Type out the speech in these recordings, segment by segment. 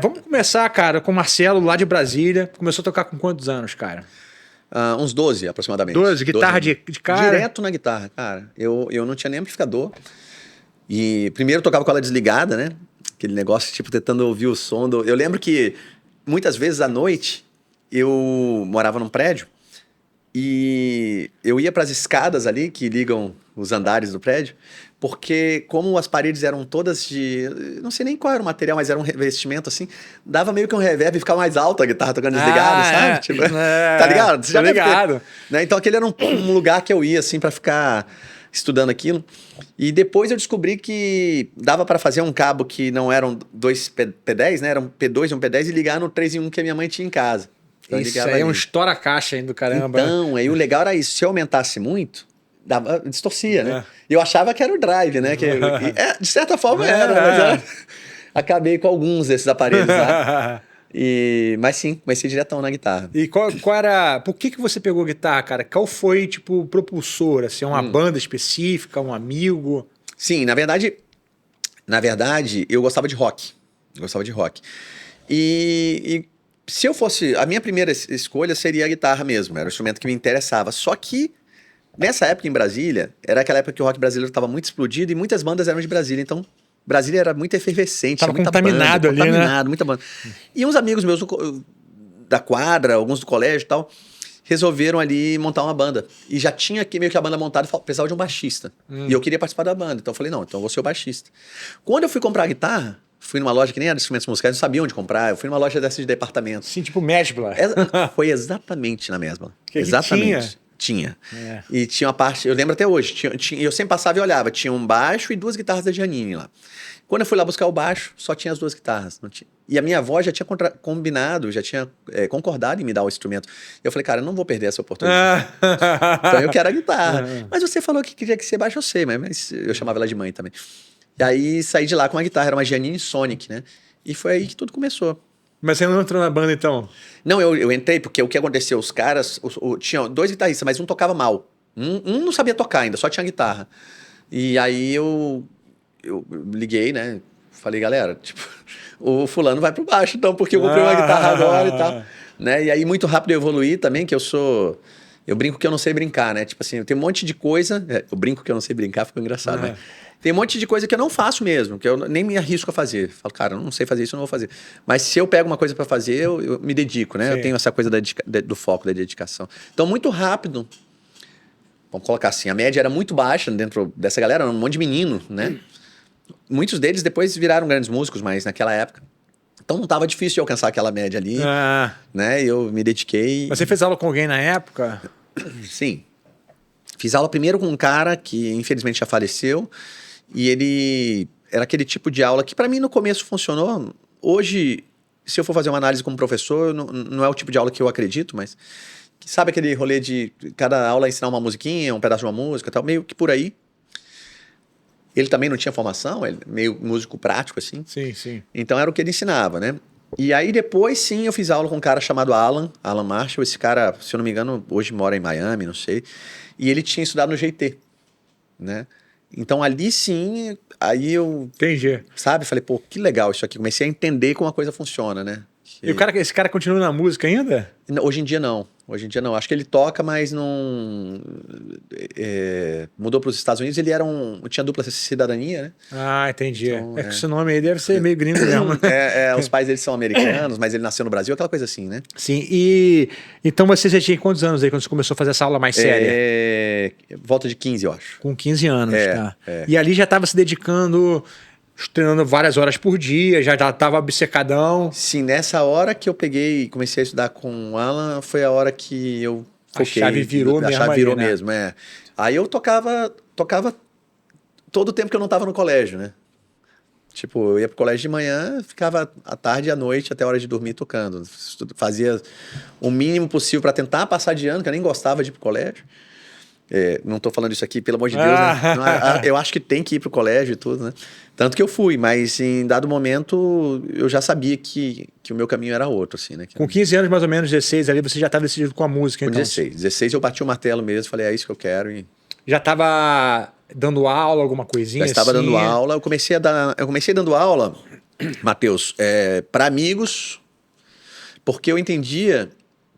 Vamos começar, cara, com o Marcelo, lá de Brasília. Começou a tocar com quantos anos, cara? Uns 12, aproximadamente. 12, guitarra 12. de cara? Direto na guitarra, cara. Eu não tinha nem amplificador. E primeiro eu tocava com ela desligada, né? Aquele negócio, tipo, tentando ouvir o som. Eu lembro que muitas vezes à noite eu morava num prédio e eu ia para as escadas ali que ligam os andares do prédio, porque como as paredes eram todas de... Não sei nem qual era o material, mas era um revestimento assim, dava meio que um reverb e ficava mais alta a guitarra tocando desligada, sabe? Tipo, tá ligado? Você Tô ligado. né? Então aquele era um lugar que eu ia assim para ficar estudando aquilo. E depois eu descobri que dava para fazer um cabo que não eram dois P10, né? Era um P2 e um P10 e ligar no 3 em 1 que a minha mãe tinha em casa. Então, Isso aí é um estoura-caixa ainda do caramba. Então, aí o legal era isso. Se eu aumentasse muito, distorcia, né? E eu achava que era o drive, né? De certa forma era, mas acabei com alguns desses aparelhos lá. Mas sim, comecei diretão na guitarra. E qual era... Por que você pegou guitarra, cara? Qual foi, tipo, o propulsor? Assim, uma banda específica, um amigo? Sim, na verdade, eu gostava de rock. Eu gostava de rock. E se eu fosse... A minha primeira escolha seria a guitarra mesmo. Era o instrumento que me interessava. Só que, nessa época em Brasília, era aquela época que o rock brasileiro estava muito explodido e muitas bandas eram de Brasília. Então, Brasília era muito efervescente. Tava muita contaminado banda, ali, contaminado, muita banda. E uns amigos meus da quadra, alguns do colégio e tal, resolveram ali montar uma banda. E já tinha aqui meio que a banda montada e precisava de um baixista. E eu queria participar da banda. Então eu falei, não, então eu vou ser o baixista. Quando eu fui comprar a guitarra, fui numa loja que nem era de instrumentos musicais, não sabia onde comprar. Eu fui numa loja dessas de departamento. Sim, tipo Mesbla. Foi exatamente na Mesbla. Que exatamente. Tinha. E tinha uma parte, eu lembro até hoje, eu sempre passava e olhava, tinha um baixo e 2 guitarras da Giannini lá. Quando eu fui lá buscar o baixo, só tinha as 2 guitarras. Não tinha. E a minha avó já tinha combinado, já tinha concordado em me dar o instrumento. Eu falei, cara, eu não vou perder essa oportunidade. Então eu quero a guitarra. Mas você falou que queria que ser baixo, eu sei, mas eu chamava ela de mãe também. E aí saí de lá com uma guitarra, era uma Giannini Sonic, né? E foi aí que tudo começou. Mas você não entrou na banda, então? Não, eu entrei porque o que aconteceu, os caras... Tinha 2 guitarristas, mas um tocava mal. Um não sabia tocar ainda, só tinha guitarra. E aí eu liguei, né? Falei, galera, tipo, o fulano vai pro baixo, então, porque eu comprei uma guitarra agora e tal. Né? E aí muito rápido eu evoluí também, que eu brinco que eu não sei brincar, né? Tipo assim, tem um monte de coisa... Eu brinco que eu não sei brincar, ficou engraçado, né? Tem um monte de coisa que eu não faço mesmo, que eu nem me arrisco a fazer. Falo, cara, eu não sei fazer isso, eu não vou fazer. Mas se eu pego uma coisa para fazer, eu me dedico, né? Sim. Eu tenho essa coisa do foco, da dedicação. Então, muito rápido, vamos colocar assim, a média era muito baixa dentro dessa galera, era um monte de menino, né? Muitos deles depois viraram grandes músicos, mas naquela época... Então não estava difícil de alcançar aquela média ali, né? Eu me dediquei... Mas você fez aula com alguém na época? Sim. Fiz aula primeiro com um cara que infelizmente já faleceu. E ele era aquele tipo de aula que para mim no começo funcionou. Hoje, se eu for fazer uma análise como professor, não é o tipo de aula que eu acredito, mas... Sabe aquele rolê de cada aula ensinar uma musiquinha, um pedaço de uma música e tal? Meio que por aí. Ele também não tinha formação, ele meio músico prático, assim. Sim, sim. Então era o que ele ensinava, né? E aí depois, sim, eu fiz aula com um cara chamado Alan Marshall. Esse cara, se eu não me engano, hoje mora em Miami, não sei. E ele tinha estudado no GT, né? Então ali sim, aí eu... Entendi. Sabe? Falei, pô, que legal isso aqui. Comecei a entender como a coisa funciona, né? E esse cara continua na música ainda? Hoje em dia não. Hoje em dia não. Acho que ele toca, mas não... mudou para os Estados Unidos. Ele tinha dupla cidadania, né? Ah, entendi. Então, que esse nome aí deve ser meio gringo mesmo. Os pais dele são americanos, mas ele nasceu no Brasil, aquela coisa assim, né? Sim, então você já tinha quantos anos aí quando você começou a fazer essa aula mais séria? Volta de 15, eu acho. Com 15 anos, tá. E ali já estava se dedicando... treinando várias horas por dia, já estava obcecadão. Sim, nessa hora que eu peguei e comecei a estudar com o Alan, foi a hora que eu foquei. A chave virou mesmo. A chave virou mesmo, Aí eu tocava todo o tempo que eu não estava no colégio, né? Tipo, eu ia pro colégio de manhã, ficava à tarde e à noite, até a hora de dormir, tocando. Fazia o mínimo possível para tentar passar de ano, que eu nem gostava de ir pro colégio. Não estou falando isso aqui, pelo amor de Deus, né? Eu acho que tem que ir pro colégio e tudo, né? Tanto que eu fui, mas em dado momento eu já sabia que o meu caminho era outro, assim, né? Com 15 anos, mais ou menos, 16 ali, você já estava decidido com a música, com então? Com 16 eu bati o martelo mesmo, falei, é isso que eu quero. Já estava dando aula, alguma coisinha já estava assim? dando aula, eu comecei dando aula Matheus, para amigos, porque eu entendia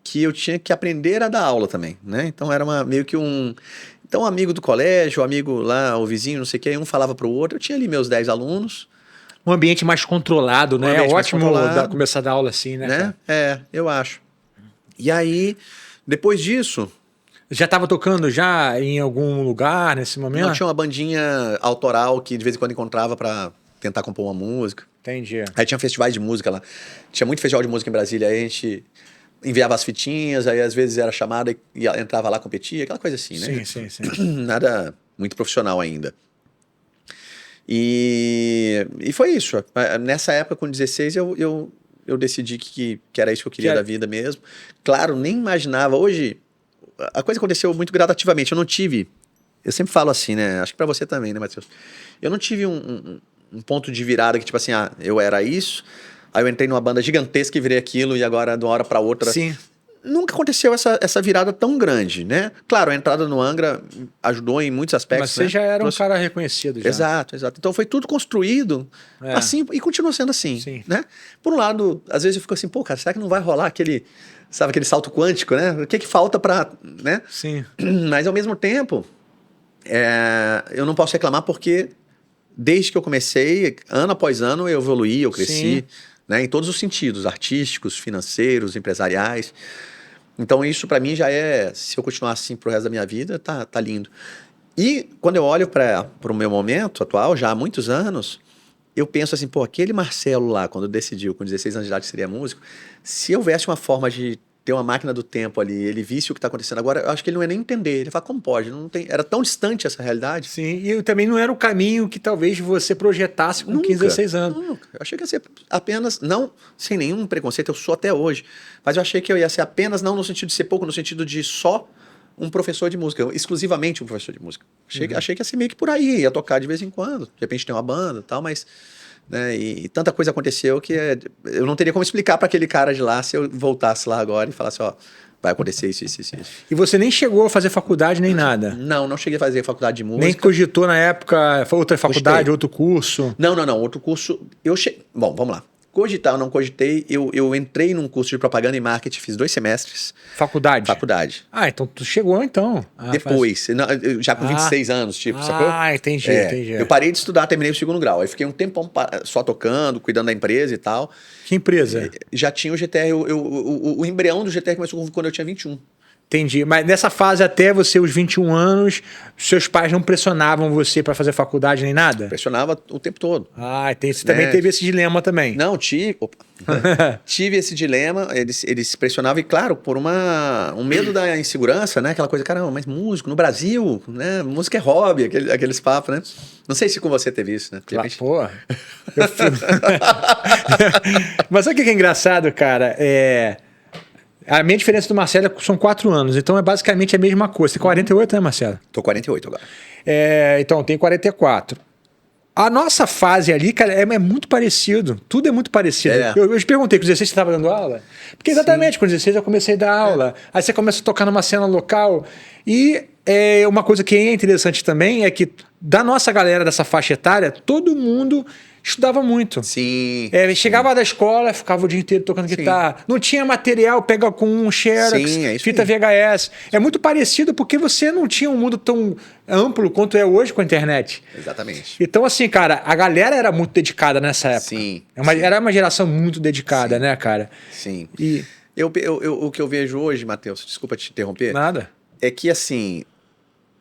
que eu tinha que aprender a dar aula também, né? Então era meio que um... Então, amigo do colégio, amigo lá, o vizinho, não sei o quê, um falava para o outro. Eu tinha ali meus 10 alunos. Um ambiente mais controlado, né? É ótimo começar a dar aula assim, né? Cara? Eu acho. E aí, depois disso... Já estava tocando já em algum lugar nesse momento? Não, tinha uma bandinha autoral que de vez em quando encontrava para tentar compor uma música. Entendi. Aí tinha festivais de música lá. Tinha muito festival de música em Brasília. Aí a gente enviava as fitinhas, aí às vezes era chamada e entrava lá, competia, aquela coisa assim, né? Sim. Nada muito profissional ainda. E foi isso. Nessa época, com 16, eu decidi que era isso que eu queria da vida mesmo. Claro, nem imaginava. Hoje, a coisa aconteceu muito gradativamente. Eu não tive... Eu sempre falo assim, né? Acho que pra você também, né, Matheus? Eu não tive um ponto de virada que, tipo assim, eu era isso, aí eu entrei numa banda gigantesca e virei aquilo, e agora, de uma hora pra outra... Sim. Nunca aconteceu essa virada tão grande, né? Claro, a entrada no Angra ajudou em muitos aspectos. Mas você já era um cara reconhecido já. Exato. Então foi tudo construído assim e continua sendo assim, né? Por um lado, às vezes eu fico assim, pô, cara, será que não vai rolar aquele salto quântico, né? O que falta pra, né? Sim. Mas ao mesmo tempo, eu não posso reclamar porque desde que eu comecei, ano após ano, eu evoluí, eu cresci, né? Em todos os sentidos, artísticos, financeiros, empresariais. Então isso pra mim já se eu continuar assim pro resto da minha vida, tá lindo. E quando eu olho para o meu momento atual, já há muitos anos, eu penso assim, pô, aquele Marcelo lá, quando decidiu com 16 anos de idade que seria músico, se houvesse uma forma de ter uma máquina do tempo ali, ele visse o que está acontecendo agora, eu acho que ele não ia nem entender. Ele fala, como pode? Não tem... Era tão distante essa realidade. Sim, e também não era o caminho que talvez você projetasse com 15, 16 anos. Nunca. Eu achei que ia ser apenas, não sem nenhum preconceito, eu sou até hoje, mas eu achei que eu ia ser apenas, não no sentido de ser pouco, no sentido de só um professor de música, exclusivamente um professor de música. Achei que ia ser meio que por aí, ia tocar de vez em quando, de repente tem uma banda e tal, mas... Né, e tanta coisa aconteceu que eu não teria como explicar para aquele cara de lá se eu voltasse lá agora e falasse, ó, vai acontecer isso. E você nem chegou a fazer faculdade nem nada? Não cheguei a fazer faculdade de música. Nem cogitou na época, foi outra faculdade, Cogitei. outro curso? Não, outro curso, Bom, vamos lá. Cogitar, eu não cogitei, eu entrei num curso de propaganda e marketing, fiz 2 semestres. Faculdade? Faculdade. Ah, então tu chegou então. Depois, já com 26 anos, tipo, sacou? Ah, entendi. Eu parei de estudar, terminei o 2º grau, aí fiquei um tempão só tocando, cuidando da empresa e tal. Que empresa? Já tinha o GTR, o embrião do GTR começou quando eu tinha 21. Entendi. Mas nessa fase até você, os 21 anos, seus pais não pressionavam você para fazer faculdade nem nada? Pressionava o tempo todo. Ah, você também teve esse dilema também. Não, tive esse dilema, eles pressionavam, e claro, por um medo da insegurança, né? Aquela coisa, caramba, mas músico, no Brasil, né? Música é hobby, aqueles papos, né? Não sei se com você teve isso, né? Pô. Mas sabe o que é engraçado, cara? A minha diferença do Marcelo são 4 anos, então é basicamente a mesma coisa. Você tem 48, né, Marcelo? Tô 48 agora. Então, tem 44. A nossa fase ali, cara, é muito parecido. Tudo é muito parecido. Eu te perguntei, com 16 você estava dando aula? Porque exatamente, com 16 eu comecei a dar aula. Aí você começa a tocar numa cena local. E uma coisa que é interessante também é que da nossa galera dessa faixa etária, todo mundo estudava muito. Sim. Chegava da escola, ficava o dia inteiro tocando guitarra. Não tinha material, pega com um Xerox, fita VHS. É muito parecido porque você não tinha um mundo tão amplo quanto é hoje com a internet. Exatamente. Então, assim, cara, a galera era muito dedicada nessa época. Sim. Era uma geração muito dedicada, né, cara? Sim. E... o que eu vejo hoje, Matheus, desculpa te interromper. Nada. É que, assim,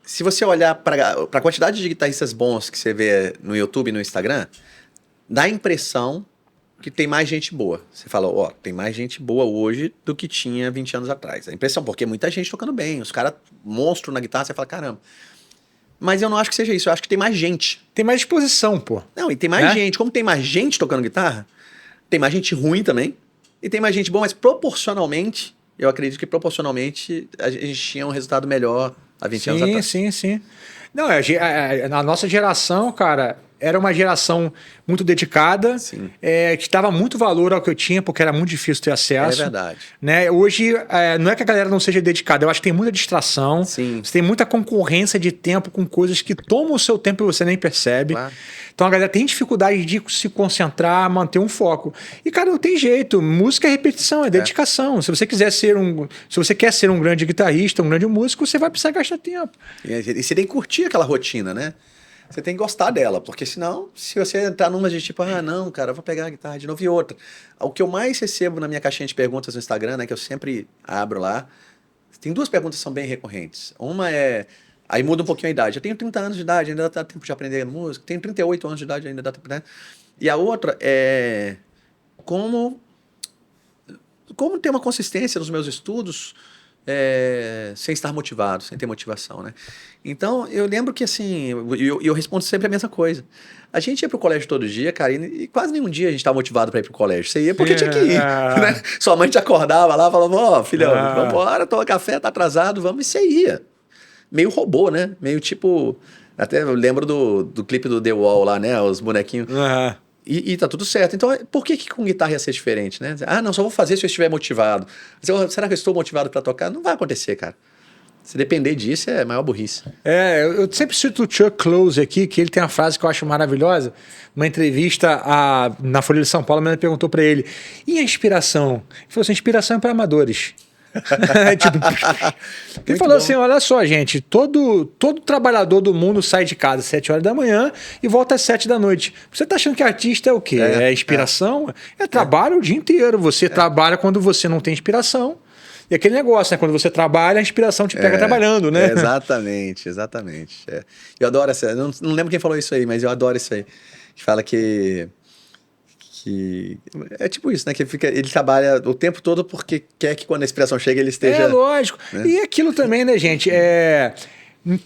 se você olhar para a quantidade de guitarristas bons que você vê no YouTube e no Instagram, dá a impressão que tem mais gente boa. Você fala, tem mais gente boa hoje do que tinha 20 anos atrás. A impressão, porque muita gente tocando bem, os caras monstro na guitarra, você fala, caramba. Mas eu não acho que seja isso, eu acho que tem mais gente. Tem mais disposição, pô. Não, e tem mais gente. Como tem mais gente tocando guitarra, tem mais gente ruim também, e tem mais gente boa, mas proporcionalmente, eu acredito que proporcionalmente a gente tinha um resultado melhor há 20 anos atrás. Sim. Não, a nossa geração, cara, era uma geração muito dedicada, que dava muito valor ao que eu tinha, porque era muito difícil ter acesso. É verdade. Né? Hoje, não é que a galera não seja dedicada, eu acho que tem muita distração, Sim. você tem muita concorrência de tempo com coisas que tomam o seu tempo e você nem percebe. Claro. Então a galera tem dificuldade de se concentrar, manter um foco. E, cara, não tem jeito. Música é repetição, é dedicação. Se você quer ser um grande guitarrista, um grande músico, você vai precisar gastar tempo. E você tem que curtir aquela rotina, né? Você tem que gostar dela, porque senão, se você entrar numa de tipo, não, cara, eu vou pegar a guitarra de novo e outra. O que eu mais recebo na minha caixinha de perguntas no Instagram, né, que eu sempre abro lá, tem 2 perguntas que são bem recorrentes. Uma é, aí muda um pouquinho a idade. Eu tenho 30 anos de idade, ainda dá tempo de aprender música. Tenho 38 anos de idade, ainda dá tempo, né? E a outra é como ter uma consistência nos meus estudos sem estar motivado, sem ter motivação, né? Então, eu lembro que, assim, eu respondo sempre a mesma coisa. A gente ia pro colégio todo dia, cara, e quase nenhum dia a gente estava motivado para ir pro colégio. Você ia porque tinha que ir, né? Sua mãe te acordava lá, falava, filhão, vambora, toma café, tá atrasado, vamos, e você ia. Meio robô, né? Meio tipo... Até eu lembro do clipe do The Wall lá, né? Os bonequinhos. E tá tudo certo. Então, por que com guitarra ia ser diferente, né? Não, só vou fazer se eu estiver motivado. Será que eu estou motivado para tocar? Não vai acontecer, cara. Se depender disso, é maior burrice. Eu sempre cito o Chuck Close aqui, que ele tem uma frase que eu acho maravilhosa. Uma entrevista na Folha de São Paulo, a menina perguntou para ele, e a inspiração? Ele falou assim, inspiração é para amadores. Ele falou assim, olha só, gente, todo trabalhador do mundo sai de casa às 7 horas da manhã e volta às 7 da noite. Você tá achando que artista é o quê? É inspiração? É trabalho o dia inteiro. Você trabalha quando você não tem inspiração. E aquele negócio, né? Quando você trabalha, a inspiração te pega trabalhando, né? Exatamente. Eu adoro essa... Não lembro quem falou isso aí, mas eu adoro isso aí. Que fala que é tipo isso, né? Que ele trabalha o tempo todo porque quer que quando a inspiração chega ele esteja... lógico. Né? E aquilo também, né, gente?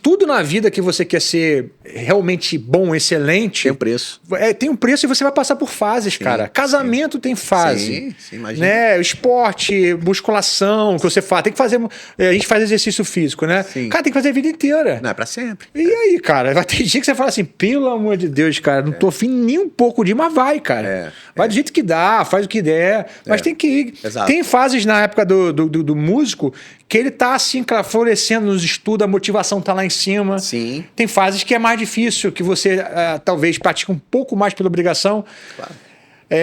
Tudo na vida que você quer ser realmente bom, excelente... Tem um preço. Tem um preço e você vai passar por fases, cara. Casamento tem fase. Sim, imagina. Né? Esporte, musculação, que você faz. Tem que fazer... A gente faz exercício físico, né? Sim. Cara, tem que fazer a vida inteira. Não, é pra sempre. E aí, cara? Vai ter dia que você fala assim, pelo amor de Deus, cara, não tô afim nem um pouco de, mas vai, cara. Vai do jeito que dá, faz o que der, mas tem que ir. Exato. Tem fases na época do músico que ele tá assim, cara, florescendo nos estudos, a motivação tá lá em cima. Sim. Tem fases que é mais difícil, que você talvez pratica um pouco mais pela obrigação. Claro.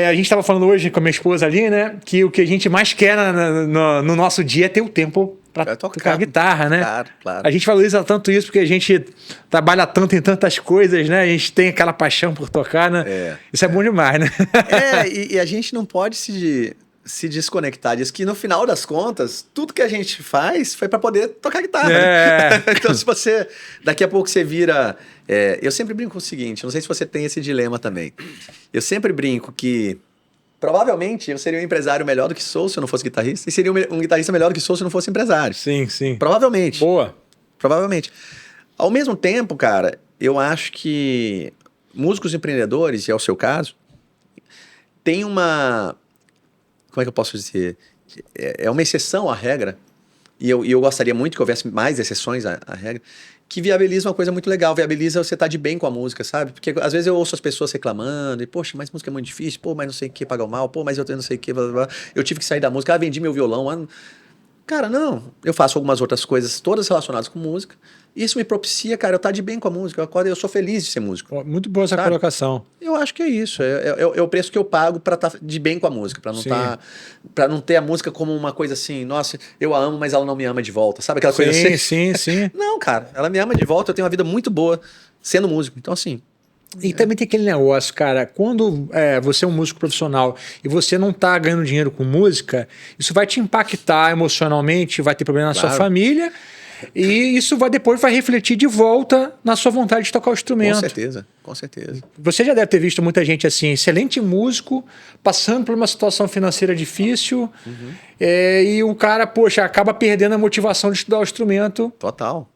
A gente estava falando hoje com a minha esposa ali, né? Que o que a gente mais quer no nosso dia é ter o tempo para tocar guitarra, né? Claro. A gente valoriza tanto isso porque a gente trabalha tanto em tantas coisas, né? A gente tem aquela paixão por tocar, né? Isso é bom demais, né? E a gente não pode se desconectar disso, que no final das contas, tudo que a gente faz foi para poder tocar guitarra. Né? Então, se você... Daqui a pouco você vira... eu sempre brinco com o seguinte, não sei se você tem esse dilema também. Eu sempre brinco que provavelmente eu seria um empresário melhor do que sou se eu não fosse guitarrista, e seria um guitarrista melhor do que sou se eu não fosse empresário. Sim. Provavelmente. Boa. Provavelmente. Ao mesmo tempo, cara, eu acho que músicos empreendedores, e é o seu caso, tem uma... Como é que eu posso dizer? É uma exceção à regra, e eu gostaria muito que houvesse mais exceções à regra, que viabiliza uma coisa muito legal, viabiliza você estar de bem com a música, sabe? Porque às vezes eu ouço as pessoas reclamando, e poxa, mas música é muito difícil, pô, mas não sei o que, paga o mal, pô, mas eu não sei o que, blá, blá, blá. Eu tive que sair da música, vendi meu violão. Cara, não, eu faço algumas outras coisas, todas relacionadas com música, isso me propicia, cara, eu estar de bem com a música, eu sou feliz de ser músico. Muito boa essa colocação. Eu acho que é isso, é o preço que eu pago para estar de bem com a música, para não ter a música como uma coisa assim, nossa, eu a amo, mas ela não me ama de volta, sabe aquela coisa assim? Sim. Não, cara, ela me ama de volta, eu tenho uma vida muito boa sendo músico, então assim... E também tem aquele negócio, cara, quando você é um músico profissional e você não tá ganhando dinheiro com música, isso vai te impactar emocionalmente, vai ter problema na sua família, e isso depois vai refletir de volta na sua vontade de tocar o instrumento. Com certeza. Você já deve ter visto muita gente assim, excelente músico, passando por uma situação financeira difícil, e o cara, poxa, acaba perdendo a motivação de estudar o instrumento. Total.